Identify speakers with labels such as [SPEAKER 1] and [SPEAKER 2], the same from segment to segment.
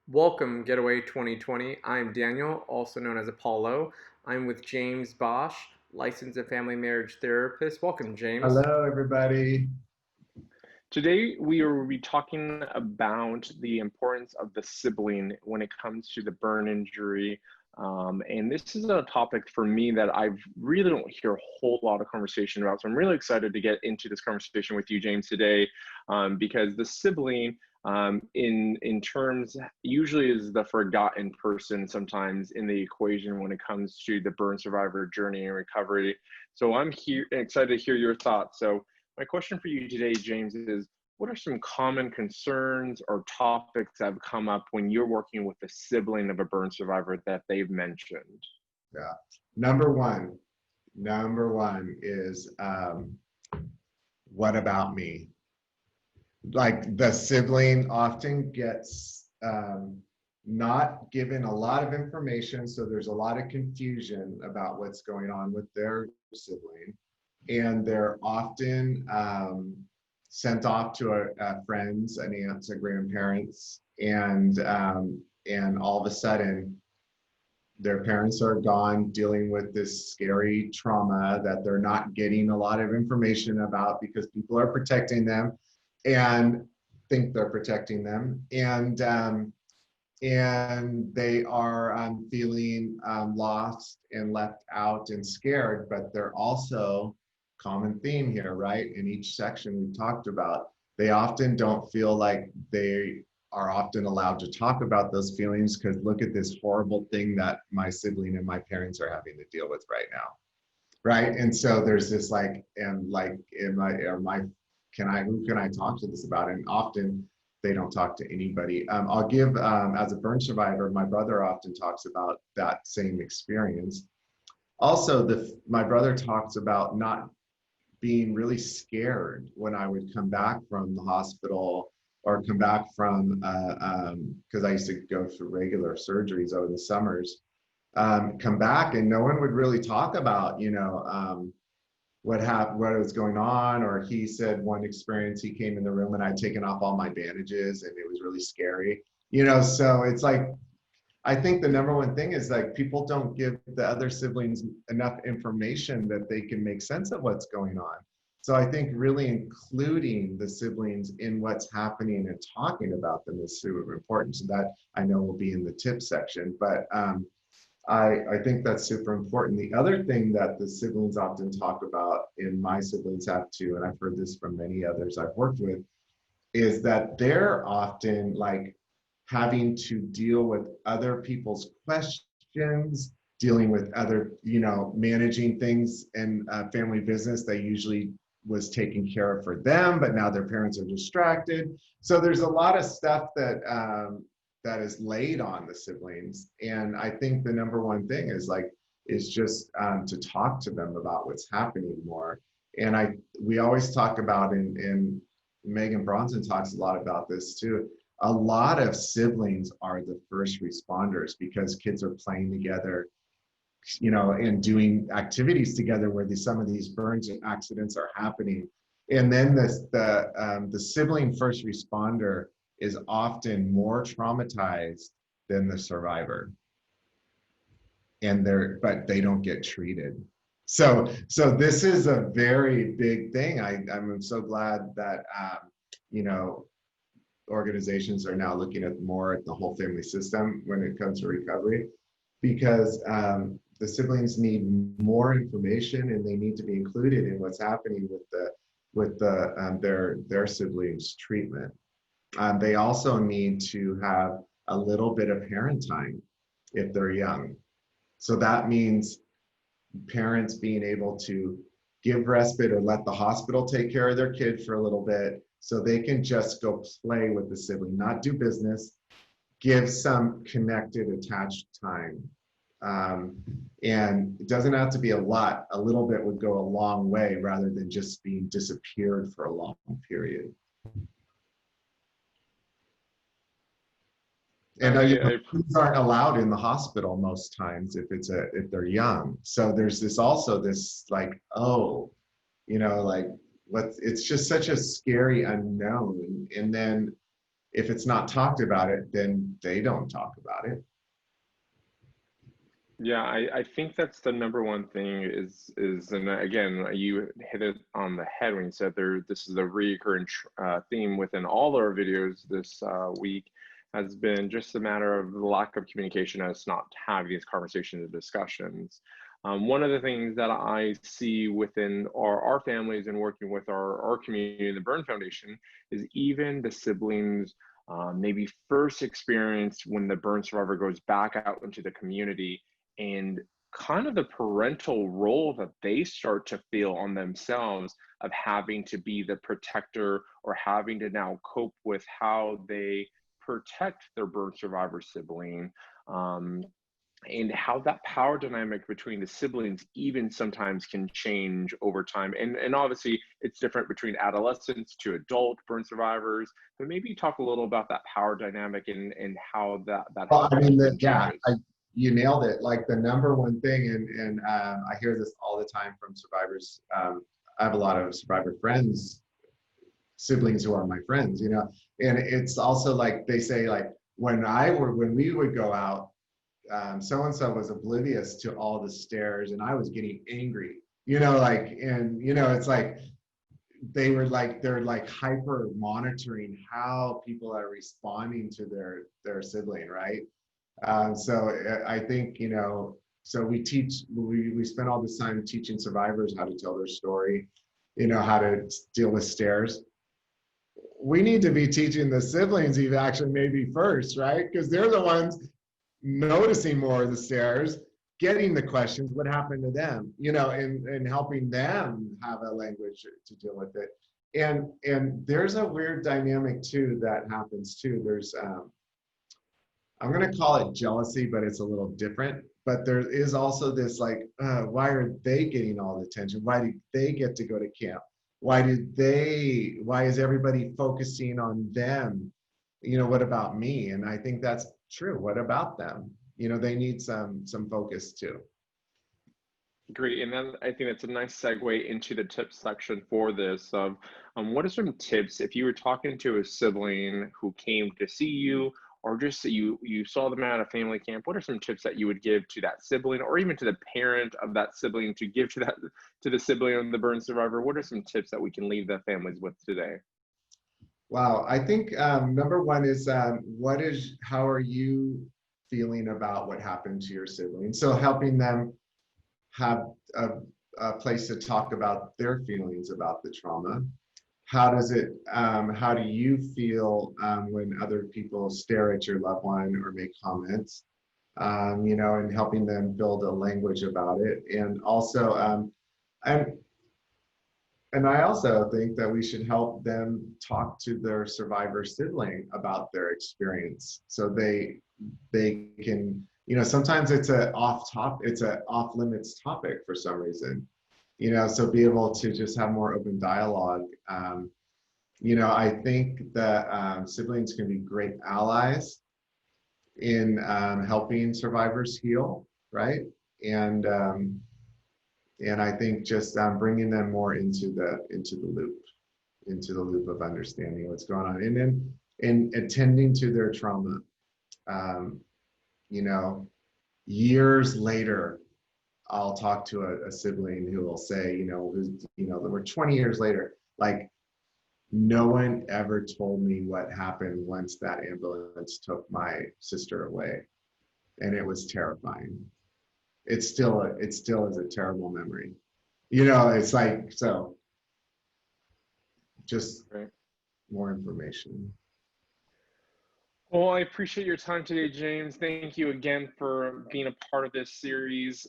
[SPEAKER 1] Welcome, Getaway 2020. I'm Daniel, also known as Apollo. I'm with James Bosch, licensed and family marriage therapist. Welcome, James.
[SPEAKER 2] Hello, everybody.
[SPEAKER 3] Today, we will be talking about the importance of the sibling when it comes to the burn injury. And this is a topic for me that I really don't hear a whole lot of conversation about. So I'm really excited to get into this conversation with you, James, today, because the sibling in terms usually is the forgotten person sometimes in the equation when it comes to the burn survivor journey and recovery. So I'm here excited to hear your thoughts. So my question for you today, James, is what are some common concerns or topics that have come up when you're working with a sibling of a burn survivor that they've mentioned?
[SPEAKER 2] Yeah. Number one is what about me? Like the sibling often gets not given a lot of information, so there's a lot of confusion about what's going on with their sibling, and they're often sent off to friends, an aunts, and grandparents, and all of a sudden their parents are gone dealing with this scary trauma that they're not getting a lot of information about because people are protecting them and think they're protecting them, and they are feeling lost and left out and scared, but they're also, common theme here, right? In each section we've talked about, they often don't feel like they are often allowed to talk about those feelings because look at this horrible thing that my sibling and my parents are having to deal with right now, right? And so there's this like, and like, who can I talk to this about? And often they don't talk to anybody. I'll give, as a burn survivor, my brother often talks about that same experience. Also, my brother talks about not being really scared when I would come back from the hospital or come back from, because I used to go through regular surgeries over the summers, come back and no one would really talk about, what happened, what was going on. Or he said one experience, he came in the room and I'd taken off all my bandages and it was really scary, so it's like, I think the number one thing is like people don't give the other siblings enough information that they can make sense of what's going on. So I think really including the siblings in what's happening and talking about them is super important. So that I know will be in the tip section, but I think that's super important. The other thing that the siblings often talk about, and my siblings have too, and I've heard this from many others I've worked with, is that they're often like having to deal with other people's questions, dealing with other, managing things and family business that usually was taken care of for them, but now their parents are distracted. So there's a lot of stuff that is laid on the siblings. And I think the number one thing is just to talk to them about what's happening more. And we always talk about, and Megan Bronson talks a lot about this too, a lot of siblings are the first responders because kids are playing together, and doing activities together where some of these burns and accidents are happening. And then the sibling first responder is often more traumatized than the survivor. But they don't get treated. So this is a very big thing. I'm so glad that, organizations are now looking at the whole family system when it comes to recovery, because the siblings need more information and they need to be included in what's happening with their siblings' treatment. They also need to have a little bit of parent time if they're young. So that means parents being able to give respite or let the hospital take care of their kid for a little bit so they can just go play with the sibling, not do business, give some connected, attached time. And it doesn't have to be a lot. A little bit would go a long way rather than just being disappeared for a long period. And kids aren't allowed in the hospital most times if they're young. So there's this like, it's just such a scary unknown. And then if it's not talked about it, then they don't talk about it.
[SPEAKER 3] Yeah, I think that's the number one thing is and again, you hit it on the head when you said this is a recurring theme within all our videos this week, has been just a matter of the lack of communication as not having these conversations and discussions. One of the things that I see within our families and working with our community, the Burn Foundation, is even the siblings maybe first experienced when the burn survivor goes back out into the community, and kind of the parental role that they start to feel on themselves of having to be the protector or having to now cope with how they protect their burn survivor sibling, and how that power dynamic between the siblings even sometimes can change over time. And obviously it's different between adolescents to adult burn survivors, but maybe talk a little about that power dynamic and how that
[SPEAKER 2] Well, I mean,
[SPEAKER 3] changes.
[SPEAKER 2] you nailed it. Like the number one thing, and I hear this all the time from survivors. I have a lot of survivor friends, siblings who are my friends, you know, and it's also like they say, like when we would go out, so and so was oblivious to all the stares, and I was getting angry, you know, like, and you know, it's like they're like hyper monitoring how people are responding to their sibling, right? So I think, you know, so we spend all this time teaching survivors how to tell their story, you know, how to deal with stares. We need to be teaching the siblings even actually maybe first, right? Because they're the ones noticing more of the stares, getting the questions, what happened to them, you know, and helping them have a language to deal with it. And there's a weird dynamic too that happens too. There's I'm going to call it jealousy, but it's a little different. But there is also this like, why are they getting all the attention? Why do they get to go to camp? Why is everybody focusing on them? You know, what about me? And I think that's true. What about them? You know, they need some focus too.
[SPEAKER 3] Great, and then I think that's a nice segue into the tips section for this. What are some tips if you were talking to a sibling who came to see you, or just you saw them at a family camp? What are some tips that you would give to that sibling, or even to the parent of that sibling to give to the sibling of the burn survivor? What are some tips that we can leave the families with today?
[SPEAKER 2] Wow, I think number one is how are you feeling about what happened to your sibling? So helping them have a place to talk about their feelings about the trauma. How do you feel when other people stare at your loved one or make comments? You know, and helping them build a language about it. And also, and I also think that we should help them talk to their survivor sibling about their experience, so they can, you know, sometimes it's a off limits topic for some reason, you know, so be able to just have more open dialogue. You know, I think that siblings can be great allies in helping survivors heal, right? And I think just bringing them more into the loop of understanding what's going on, and then in attending to their trauma. You know, years later, I'll talk to a sibling who will say, we're 20 years later, like, no one ever told me what happened once that ambulance took my sister away, and it was terrifying. It still is a terrible memory. You know, it's like, so just more information.
[SPEAKER 3] Well, I appreciate your time today, James. Thank you again for being a part of this series.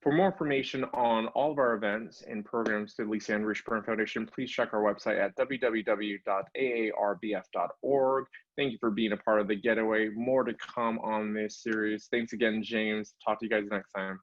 [SPEAKER 3] For more information on all of our events and programs through Lisa and Rich Burn Foundation, please check our website at www.aarbf.org. Thank you for being a part of the Getaway. More to come on this series. Thanks again, James. Talk to you guys next time.